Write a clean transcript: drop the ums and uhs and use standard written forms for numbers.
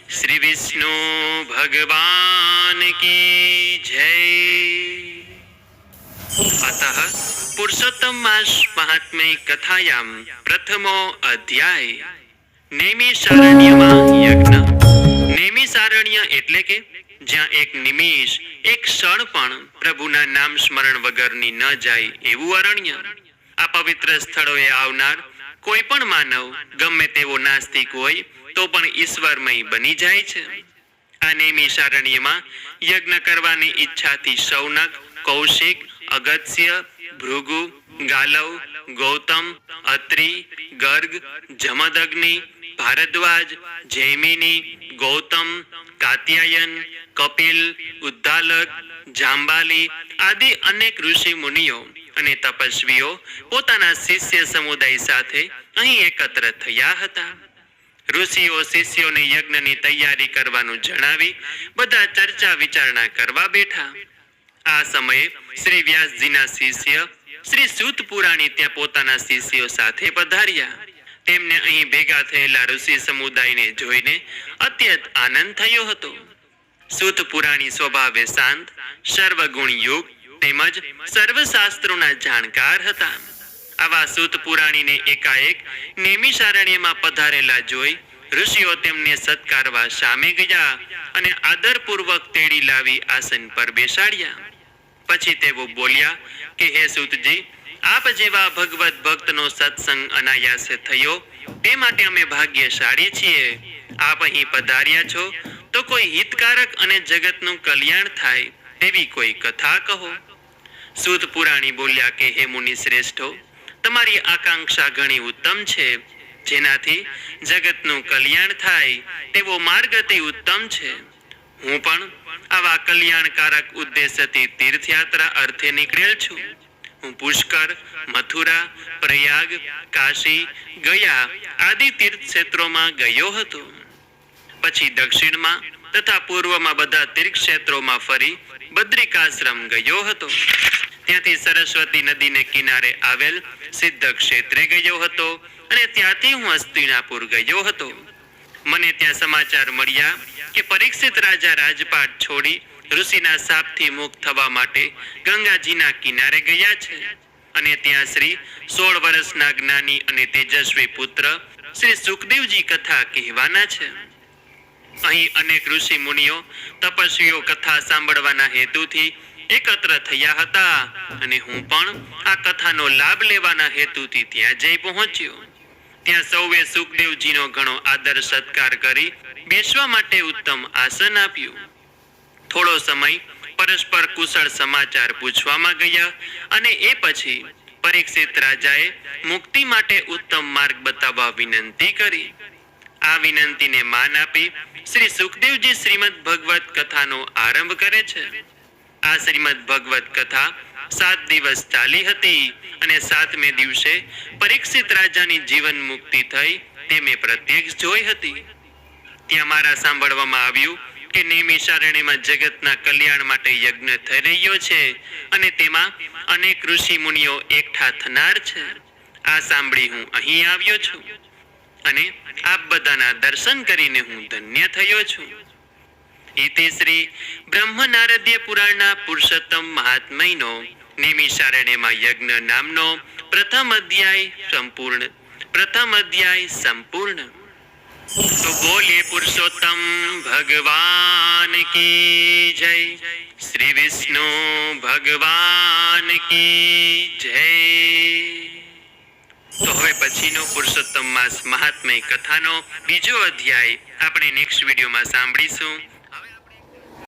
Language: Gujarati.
श्री विष्णु भगवान की जय। अतः पुरुषोत्तम मास महात्म्य कथायां प्रथमो अध्याय नैमिषारण्यમાં યજ્ઞ। નૈમિષારણ્ય એટલે કે જ્યાં એક નિમિષ એક ક્ષણ પણ પ્રભુના નામ સ્મરણ વગરની ન જાય એવું અરણ્ય। આ પવિત્ર સ્થળોએ આવનાર કોઈ પણ માનવ ગમે તેવો નાસ્તિક હોય તો પણ ઈશ્વરમય બની જાય છે। આ નૈમિષારણ્યમાં યજ્ઞ કરવાની ઈચ્છાથી શૌનક, કૌશિક, અગસ્ત્ય, ભૃગુ, ગાલવ, ગૌતમ, અત્રિ, ગર્ગ, જમદગ્નિ, ભારદ્વાજ, જૈમિની, ગૌતમ, કાત્યાયન, કપિલ, ઉદ્દાલક, જાંબાલી આદિ અનેક ઋષિ મુનિઓ અને તપસ્વીઓ પોતાના શિષ્ય સમુદાય સાથે અહીં એકત્ર થયા હતા। ઋષિઓ શિષ્યોને યજ્ઞની તૈયારી કરવાનું જણાવી બધા ચર્ચા વિચારણા કરવા બેઠા। આ સમયે શ્રી વ્યાસજીના શિષ્ય શ્રી સૂત પુરાણી ત્યાં પોતાના શિષ્યો સાથે પધાર્યા। તેમને અહીં ભેગા થયેલા ઋષિ સમુદાયને જોઈને અત્યંત આનંદ થયો હતો। સૂત પુરાણી સ્વભાવે શાંત, સર્વગુણ યુક્ત તેમજ સર્વશાસ્ત્રોના જાણકાર હતા। આવા સૂત પુરાણીને એકાએક નૈમિષારણ્યમાં પધારેલા જોઈ ઋષિઓ તેમને સત્કારવા સામે ગયા અને આદરપૂર્વક તેડી લાવી આસન પર બેસાડ્યા। પછી તેઓ બોલ્યા કે હે સૂતજી, આપ જેવા ભગવત ભક્તનો સત્સંગ અનાયાસે થયો તે માટે અમે ભાગ્યશાળી છીએ। આપ અહીં પધાર્યા છો તો કોઈ હિતકારક અને જગતનું કલ્યાણ થાય તેવી કોઈ કથા કહો। સૂત પુરાણી બોલ્યા કે હે મુનિ શ્રેષ્ઠો, તમારી આકાંક્ષા ઘણી ઉત્તમ છે। જેનાથી જગતનું કલ્યાણ થાય તેવો માર્ગ અતિ ઉત્તમ છે। હું પણ આવા કલ્યાણકારક ઉદ્દેશ્યથી તીર્થયાત્રા અર્થે નીકળેલ છું। હું પુષ્કર, મથુરા, પ્રયાગ, કાશી, ગયા આદિ તીર્થ ક્ષેત્રોમાં ગયો હતો। પછી દક્ષિણમાં તથા પૂર્વમાં બધા તીર્થ ક્ષેત્રોમાં ફરી બદ્રિકાશ્રમ ગયો હતો। ત્યાંથી સરસ્વતી નદીને કિનારે આવેલ સિદ્ધ ક્ષેત્રે ગયો હતો અને ત્યાંથી હું હસ્તિનાપુર ગયો હતો। મને ત્યાં સમાચાર મળ્યા કે પરીક્ષિત રાજા રાજપાટ છોડી ઋષિના શાપથી મુક્ત થવા માટે ગંગાજીના કિનારે ગયા છે અને ત્યાં શ્રી 16 વર્ષના જ્ઞાની અને તેજસ્વી પુત્ર શ્રી સુખદેવજી કથા કહેવાના છે। અહીં અનેક ઋષિ મુનિઓ તપસ્વીઓ કથા સાંભળવાના હેતુથી એકત્ર થયા હતા અને હું પણ આ કથાનો લાભ લેવાના હેતુથી ત્યાં જઈ પહોંચ્યો। ત્યાં સૌએ સુખદેવજીનો ઘણો આદર સત્કાર કરી બેસવા માટે ઉત્તમ આસન આપ્યું। થોડો સમય પરસ્પર કુશળ સમાચાર પૂછવામાં ગયા અને એ પછી પરીક્ષિત રાજાએ મુક્તિ માટે ઉત્તમ માર્ગ બતાવવા વિનંતી કરી। આ વિનંતીને માન આપી શ્રી સુખદેવજી શ્રીમદ ભગવત કથાનો આરંભ કરે છે। આ શ્રીમદ ભગવત કથા 7 દિવસ ચાલી હતી અને 7મે દિવસે પરીક્ષિત રાજાની જીવન મુક્તિ થઈ તે મેં પ્રત્યક્ષ જોઈ હતી। ત્યાં મારા સાંભળવામાં આવ્યું કે નૈમિષારણ્યમાં જગતના કલ્યાણ માટે યજ્ઞ થઈ રહ્યો છે અને તેમાં અનેક ઋષિ મુનિઓ એકઠા થનાર છે। આ સાંભળી હું અહીં આવ્યો છું અને આપ બધાના દર્શન કરીને હું ધન્ય થયો છું। ઇતિ શ્રી બ્રહ્મનારદ્ય પુરાણના પુરુષોત્તમ મહાત્મ્યનો નૈમિષારણ્યમાં યજ્ઞ નામનો પ્રથમ અધ્યાય સંપૂર્ણ। तो बोलिए पुरुषोत्तम भगवान की जय, श्री विष्णु भगवान की जय। तो હવે પછીનો પુરુષોત્તમ માસ મહાત્મ્ય કથાનો બીજો અધ્યાય આપણે નેક્સ્ટ વિડીયોમાં સાંભળીશું।